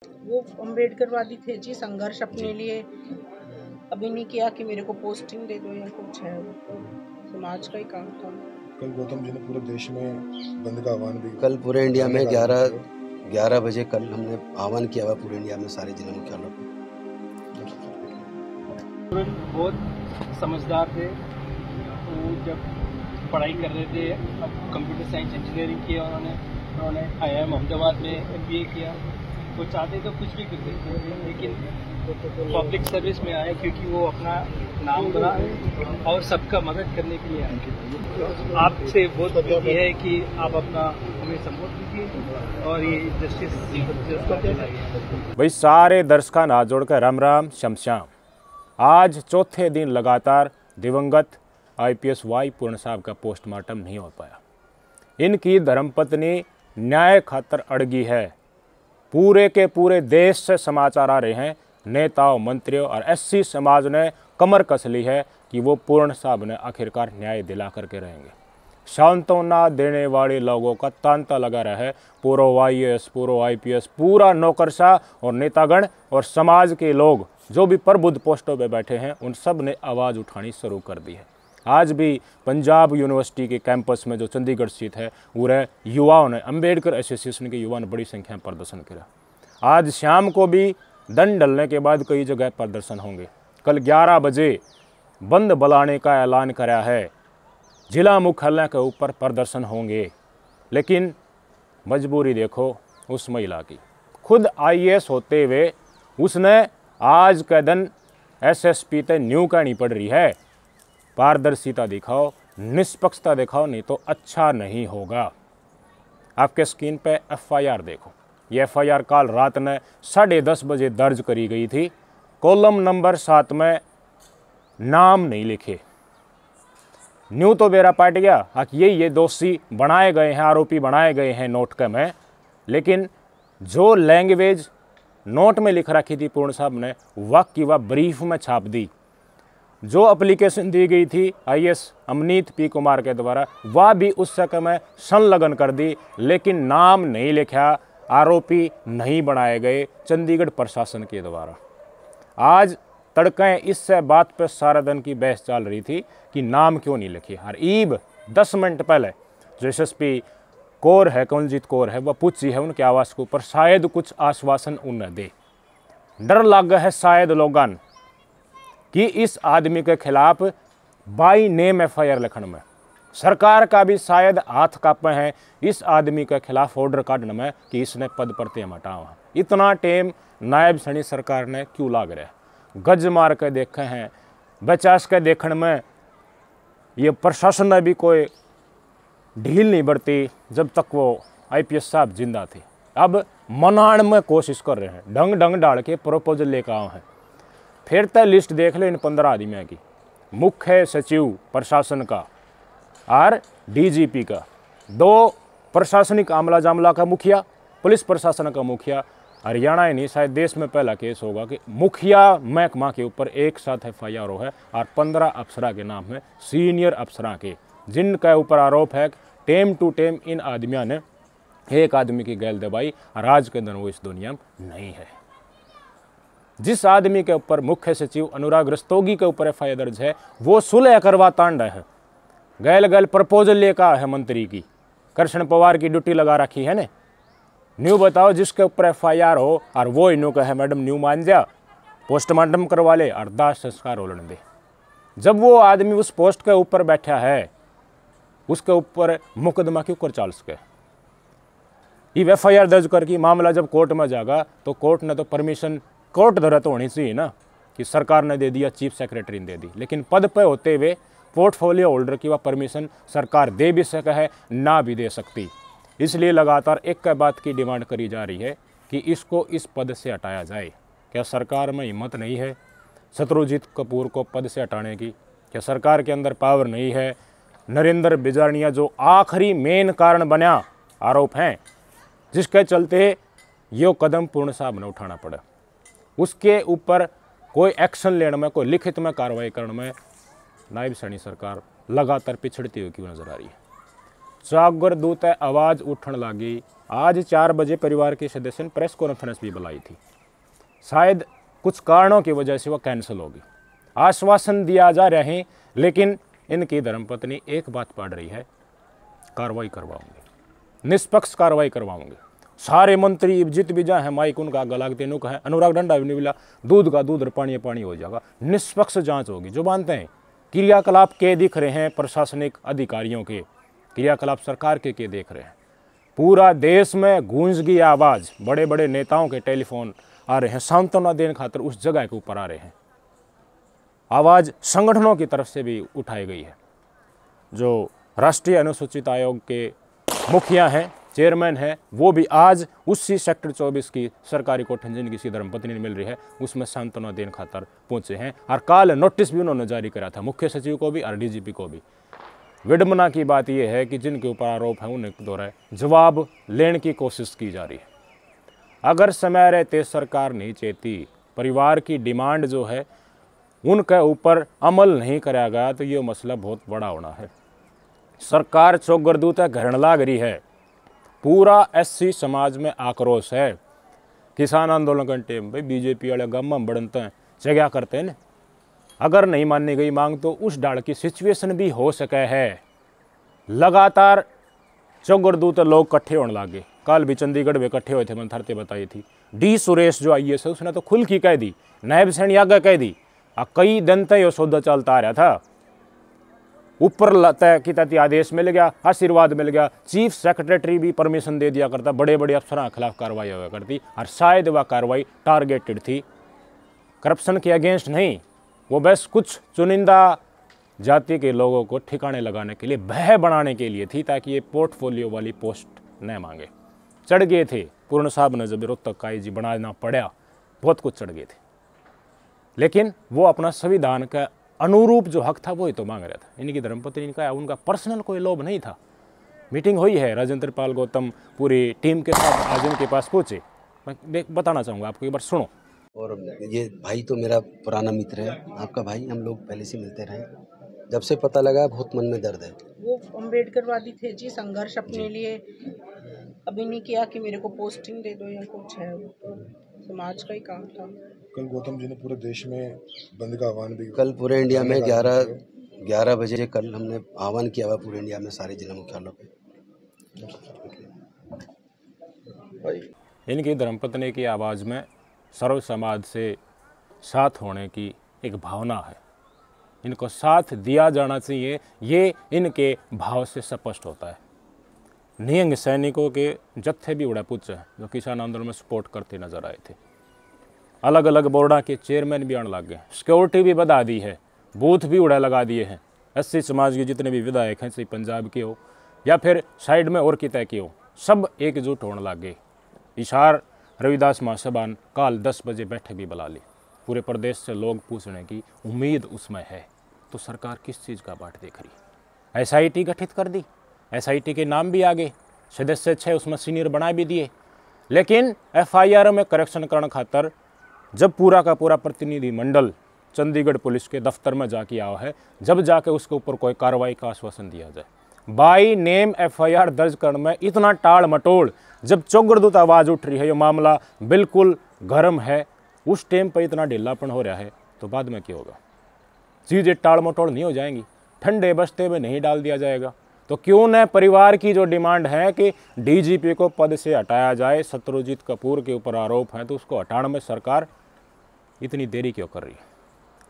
वो अम्बेडकरवादी थे जी, संघर्ष अपने लिए अभी नहीं किया कि मेरे को पोस्टिंग दे दो या कुछ है, तो समाज का ही काम था। कल गौतम जी ने पूरे देश में बंद का आह्वान भी, कल पूरे इंडिया में 11 बजे कल हमने आह्वान किया हुआ पूरे इंडिया में सारे जिला मुख्यालयों पर। बहुत समझदार थे वो, जब पढ़ाई कर रहे थे, अब कंप्यूटर साइंस इंजीनियरिंग किया उन्होंने IIM अहमदाबाद में MBA किया। वो चाहते तो कुछ भी कर सकते थे, लेकिन पब्लिक सर्विस में आए क्योंकि वो अपना नाम बना और सबका मदद करने के लिए आए। आपसे बहुत विनती है कि आप अपना हमें सपोर्ट कीजिए और ये जस्टिस। भाई सारे दर्शकों ना जोड़कर राम राम शमश्याम। आज चौथे दिन लगातार दिवंगत IPS वाई पूर्ण साहब का पोस्टमार्टम नहीं हो पाया। इनकी धर्मपत्नी न्याय खातर अड़गी है। पूरे के पूरे देश से समाचार आ रहे हैं, नेताओं, मंत्रियों और SC समाज ने कमर कस ली है कि वो पूर्ण साहब ने आखिरकार न्याय दिला करके रहेंगे। सांत्वना देने वाले लोगों का तांता लगा रहा है। पूर्व IAS, पूर्व IPS, पूरा नौकरशाह और नेतागण और समाज के लोग जो भी प्रबुद्ध पोस्टों पे बैठे हैं, उन सब ने आवाज़ उठानी शुरू कर दी है। आज भी पंजाब यूनिवर्सिटी के कैंपस में जो चंडीगढ़ स्थित है, पूरे युवाओं ने, अम्बेडकर एसोसिएशन के युवाओं ने बड़ी संख्या में प्रदर्शन किया। आज शाम को भी दिन ढलने के बाद कई जगह प्रदर्शन होंगे। कल 11 बजे बंद बुलाने का ऐलान करा है। जिला मुख्यालय के ऊपर प्रदर्शन होंगे, लेकिन मजबूरी देखो उस महिला की। खुद IAS होते हुए उसने आज के दिन SSP ते न्यू कहनी पड़ रही है। पारदर्शिता दिखाओ, निष्पक्षता दिखाओ, नहीं तो अच्छा नहीं होगा। आपके स्क्रीन पे FIR देखो। ये FIR कल रात ने 10:30 बजे दर्ज करी गई थी। कॉलम नंबर 7 में नाम नहीं लिखे। न्यू तो बेरा पाट गया कि ये दोषी बनाए गए हैं, आरोपी बनाए गए हैं नोट के में, लेकिन जो लैंग्वेज नोट में लिख रखी थी पूर्ण साहब ने, वाकई वह ब्रीफ में छाप दी। जो एप्लीकेशन दी गई थी IAS अमनीत P कुमार के द्वारा, वह भी उस समय में संलग्न कर दी, लेकिन नाम नहीं लिखा, आरोपी नहीं बनाए गए चंडीगढ़ प्रशासन के द्वारा। आज तड़के इससे बात पर सारा दिन की बहस चल रही थी कि नाम क्यों नहीं लिखे। और ईब 10 मिनट पहले जो SSP कौर है, कमलजीत कौर है, वह पूछी है उनके आवास के ऊपर, शायद कुछ आश्वासन उन्हें दे। डर लग है शायद लोगों कि इस आदमी के खिलाफ बाई नेम FIR लिखने में। सरकार का भी शायद हाथ कापे हैं इस आदमी के खिलाफ ऑर्डर काटने में कि इसने पद पर ते हटाओ। इतना टेम नायब सैनी सरकार ने क्यों लाग रहा है? गज मार के देखे हैं, बचास के देखने में ये प्रशासन ने भी कोई ढील नहीं बरती जब तक वो IPS साहब जिंदा थे। अब मनाण में कोशिश कर रहे हैं, ढंग डाल के प्रपोजल लेकर आए हैं। फिर तो लिस्ट देख लो इन 15 आदमियों की। मुख्य सचिव प्रशासन का और DGP का, 2 प्रशासनिक आमला जामला का मुखिया, पुलिस प्रशासन का मुखिया। हरियाणा ही नहीं, शायद देश में पहला केस होगा कि मुखिया महकमा के ऊपर एक साथ FIR हो है और 15 अफसरा के नाम है, सीनियर अफसरा के, जिनके ऊपर आरोप है टेम टू टेम इन आदमियों ने एक आदमी की गैल दबाई और आज के दिन वो इस दुनिया में नहीं है। जिस आदमी के ऊपर मुख्य सचिव अनुराग रस्तोगी के ऊपर FIR दर्ज है, वो सुलह करवा तांड है। गैल प्रपोजल लेकर है मंत्री की, कृष्ण पवार की ड्यूटी लगा रखी है ने। न्यू बताओ जिसके ऊपर FIR हो और वो इन्हों का है मैडम न्यू मान जा, पोस्टमार्टम करवा ले और दाह संस्कार हो दे। जब वो आदमी उस पोस्ट के ऊपर बैठा है, उसके ऊपर मुकदमा क्यों कर चाल सके? ये FIR दर्ज करके मामला जब कोर्ट में जाएगा तो कोर्ट ने तो परमिशन, कोर्ट धरा तो होनी चाहिए ना कि सरकार ने दे दिया, चीफ सेक्रेटरी ने दे दी, लेकिन पद पे होते हुए पोर्टफोलियो होल्डर की वह परमिशन सरकार दे भी सके है, ना भी दे सकती। इसलिए लगातार एक के बात की डिमांड करी जा रही है कि इसको इस पद से हटाया जाए। क्या सरकार में हिम्मत नहीं है शत्रुजीत कपूर को पद से हटाने की? क्या सरकार के अंदर पावर नहीं है? नरेंद्र बिजारनिया जो आखिरी मेन कारण बना आरोप हैं, जिसके चलते ये कदम पूर्ण साहब ने उठाना पड़ा, उसके ऊपर कोई एक्शन लेने में, कोई लिखित में कार्रवाई करने में नायब सैनी सरकार लगातार पिछड़ती हुई क्यों नजर आ रही है? जागर दूत आवाज़ उठन लगी आज 4 बजे परिवार के सदस्य ने प्रेस कॉन्फ्रेंस भी बुलाई थी, शायद कुछ कारणों की वजह से वह कैंसिल होगी। आश्वासन दिया जा रहे हैं, लेकिन इनकी धर्मपत्नी एक बात पढ़ रही है, कार्रवाई करवाऊंगी, निष्पक्ष कार्रवाई करवाऊंगी। सारे मंत्री जित भी जाए हैं माइक उनका गला तेनों का है, अनुराग डंडा भी नहीं मिला, दूध का दूध और पानी पानी हो जाएगा। निष्पक्ष जांच होगी। जो मानते हैं क्रियाकलाप के दिख रहे हैं, प्रशासनिक अधिकारियों के क्रियाकलाप सरकार के देख रहे हैं। पूरा देश में गूंज गई आवाज़, बड़े बड़े नेताओं के टेलीफोन आ रहे हैं, सांत्वना देने खातिर उस जगह के ऊपर आ रहे हैं। आवाज़ संगठनों की तरफ से भी उठाई गई है। जो राष्ट्रीय अनुसूचित आयोग के मुखिया हैं, चेयरमैन है, वो भी आज उसी सेक्टर 24 की सरकारी कोठन जिनकी सी धर्मपत्नी ने मिल रही है उसमें सांत्वना देने खातर पहुंचे हैं। और काल नोटिस भी उन्होंने जारी करा था, मुख्य सचिव को भी और डीजीपी को भी। विडम्बना की बात यह है कि जिनके ऊपर आरोप है उन्हें द्वारा जवाब लेने की कोशिश की जा रही है। अगर समय रहते सरकार नहीं चाहती, परिवार की डिमांड जो है उनके ऊपर अमल नहीं कराया गया तो ये मसला बहुत बड़ा होना है। सरकार चौगरदूत घरण लाग रही है। पूरा एससी समाज में आक्रोश है। किसान आंदोलन के टाइम भाई बीजेपी वाले गम में बढ़ते हैं, क्या करते हैं ना, अगर नहीं माननी गई मांग तो उस डाल की सिचुएशन भी हो सके है। लगातार चौगरदूत लोग इकट्ठे होने लगे। कल भी चंडीगढ़ में इकट्ठे हुए थे, मैंने थरते बताई थी। डी सुरेश जो IAS है उसने तो खुल की कह दी, नायब सैनी आगे कह दी। कई दिन तक यह सौदा चलता आ रहा था। ऊपर तय की तय आदेश मिल गया, आशीर्वाद मिल गया, चीफ सेक्रेटरी भी परमिशन दे दिया करता, बड़े बड़े अफसरों के खिलाफ कार्रवाई हुआ करती। और शायद वह कार्रवाई टारगेटेड थी, करप्शन के अगेंस्ट नहीं, वो बस कुछ चुनिंदा जाति के लोगों को ठिकाने लगाने के लिए, भय बनाने के लिए थी, ताकि ये पोर्टफोलियो वाली पोस्ट न मांगे। चढ़ गए थे पूर्ण साहब ने, जब रोहतक का IG बनाना पड़ा, बहुत कुछ चढ़ गए थे, लेकिन वो अपना संविधान का अनुरूप जो हक था वो ही तो मांग रहा था। इनकी धर्मपत्नी का उनका पर्सनल कोई लोभ नहीं था। मीटिंग हुई है, राजेंद्र पाल गौतम पूरी टीम के साथ आज इनके पास पहुँचे। मैं बताना चाहूँगा आपको, एक बार सुनो। और ये भाई तो मेरा पुराना मित्र है, आपका भाई, हम लोग पहले से मिलते रहे। जब से पता लगा बहुत मन में दर्द है। वो अम्बेडकरवादी थे जी, संघर्ष अपने लिए अभी नहीं किया कि मेरे को पोस्टिंग दे दो या कुछ है, तो समाज का ही काम था। कल गौतम जी ने पूरे देश में बंद का आह्वान भी, कल पूरे इंडिया में 11 बजे कल हमने आह्वान किया हुआ पूरे इंडिया में सारे जिला मुख्यालयों पे। इनकी धर्मपत्नी की आवाज़ में सर्व समाज से साथ होने की एक भावना है। इनको साथ दिया जाना चाहिए, ये इनके भाव से स्पष्ट होता है। निहंग सैनिकों के जत्थे भी उड़ा पुच्छ हैं जो किसान आंदोलन में सपोर्ट करते नजर आए थे। अलग अलग बोर्डा के चेयरमैन भी आने लग गए, सिक्योरिटी भी बढ़ा दी है, बूथ भी उड़ा लगा दिए हैं। एससी समाज के जितने भी विधायक हैं, चाहे पंजाब के हो या फिर साइड में और कितने के हो, सब एकजुट होने लग गए। इशार रविदास महासभा काल 10 बजे बैठक भी बुला ली। पूरे प्रदेश से लोग पूछने की उम्मीद उसमें है। तो सरकार किस चीज़ का बाट देख रही? SIT गठित कर दी, SIT के नाम भी आ गए, सदस्य 6 उसमें सीनियर बना भी दिए, लेकिन FIR में करेक्शन करने खातर जब पूरा का पूरा प्रतिनिधिमंडल चंडीगढ़ पुलिस के दफ्तर में जाके आया है, जब जाके उसके ऊपर कोई कार्रवाई का आश्वासन दिया जाए। बाई नेम FIR दर्ज करने में इतना टाल मटोल, जब चौगरदूत आवाज़ उठ रही है, ये मामला बिल्कुल गर्म है, उस टाइम पर इतना ढीलापन हो रहा है, तो बाद में क्या होगा? चीज़ें टाल मटोल नहीं हो जाएंगी, ठंडे बस्ते में नहीं डाल दिया जाएगा। तो क्यों न परिवार की जो डिमांड है कि DGP को पद से हटाया जाए, शत्रुजीत कपूर के ऊपर आरोप है तो उसको हटाने में सरकार इतनी देरी क्यों कर रही है?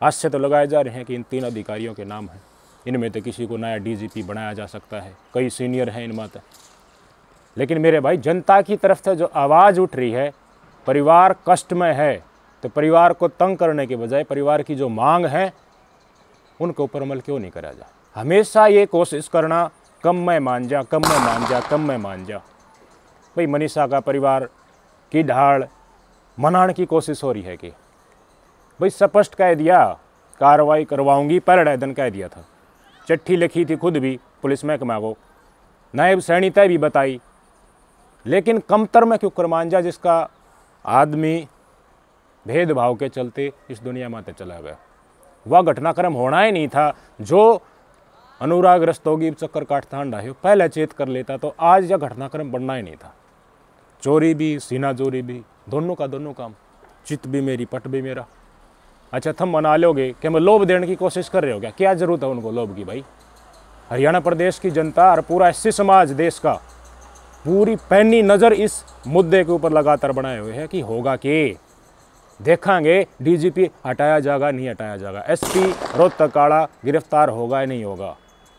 आज से तो लगाए जा रहे हैं कि इन 3 अधिकारियों के नाम हैं, इनमें तो किसी को नया DGP बनाया जा सकता है, कई सीनियर हैं इनमें तो। लेकिन मेरे भाई, जनता की तरफ से जो आवाज़ उठ रही है, परिवार कष्ट में है, तो परिवार को तंग करने के बजाय परिवार की जो मांग है उनके ऊपर अमल क्यों नहीं करा जा? हमेशा ये कोशिश करना कम में मान जा, कम में मान जा, कम में मान जा। भाई मनीषा का परिवार की ढाल मनाने की कोशिश हो रही है कि भाई स्पष्ट कह दिया कार्रवाई करवाऊंगी, पहले दिन कह दिया था, चिट्ठी लिखी थी खुद भी पुलिस महकमा को, नायब सैनी तय भी बताई, लेकिन कमतर में क्यों कर मान जा जिसका आदमी भेदभाव के चलते इस दुनिया में चला गया। वह घटनाक्रम होना ही नहीं था। जो अनुराग रस्तोगी चक्कर काटता हंडा है, पहले चेत कर लेता तो आज यह घटनाक्रम बढ़ना ही नहीं था। चोरी भी सीना चोरी भी, दोनों का दोनों काम, चित भी मेरी पट भी मेरा। अच्छा तुम मना लोगे कि मैं लोभ देने की कोशिश कर रहे हो क्या जरूरत है उनको लोभ की भाई? हरियाणा प्रदेश की जनता और पूरा एससी समाज देश का पूरी पैनी नज़र इस मुद्दे के ऊपर लगातार बनाए हुए है कि होगा कि देखेंगे डीजीपी हटाया जाएगा नहीं हटाया जाएगा, एसपी रोहतक काड़ा गिरफ्तार होगा या नहीं होगा,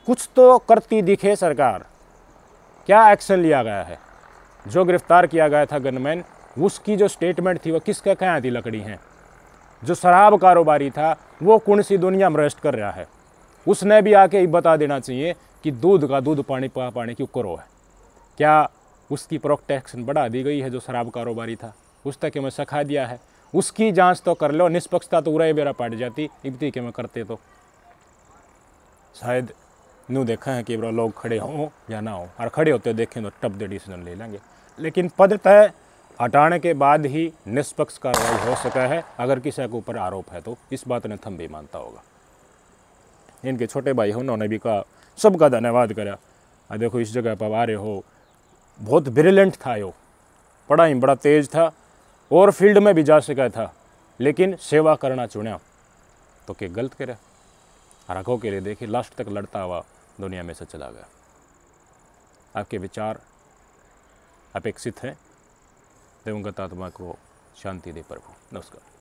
कुछ तो करती दिखे सरकार। क्या एक्शन लिया गया है? जो गिरफ्तार किया गया था गनमैन, उसकी जो स्टेटमेंट थी वो किसके कहाँ थी लकड़ी हैं? जो शराब कारोबारी था वो कौन सी दुनिया में रेस्ट कर रहा है? उसने भी आके बता देना चाहिए कि दूध का दूध पानी पानी क्यों करो है। क्या उसकी प्रोटेक्शन बढ़ा दी गई है? जो शराब कारोबारी था उस तक मैं सखा दिया है, उसकी जांच तो कर लो। निष्पक्षता तो उरा बेरा पड़ जाती इब्ती के में करते तो शायद न्यू देखा है कि लोग खड़े हों या ना हो, और खड़े होते देखें तो टप दे डिसीजन ले लेंगे। लेकिन पद तय हटाने के बाद ही निष्पक्ष कार्रवाई हो सका है अगर किसी के ऊपर आरोप है तो, इस बात ने थम भी मानता होगा। इनके छोटे भाई हो उन्होंने भी कहा, सबका धन्यवाद करा। देखो इस जगह पर आ रहे हो, बहुत ब्रिलियंट था यो, पढ़ाई में बड़ा तेज था और फील्ड में भी जा सका था, लेकिन सेवा करना चुना तो क्या गलत करे? रखो के लिए देखिए लास्ट तक लड़ता हुआ दुनिया में से चला गया। आपके विचार अपेक्षित हैं। दिवंगत आत्मा को शांति दे प्रभु। नमस्कार।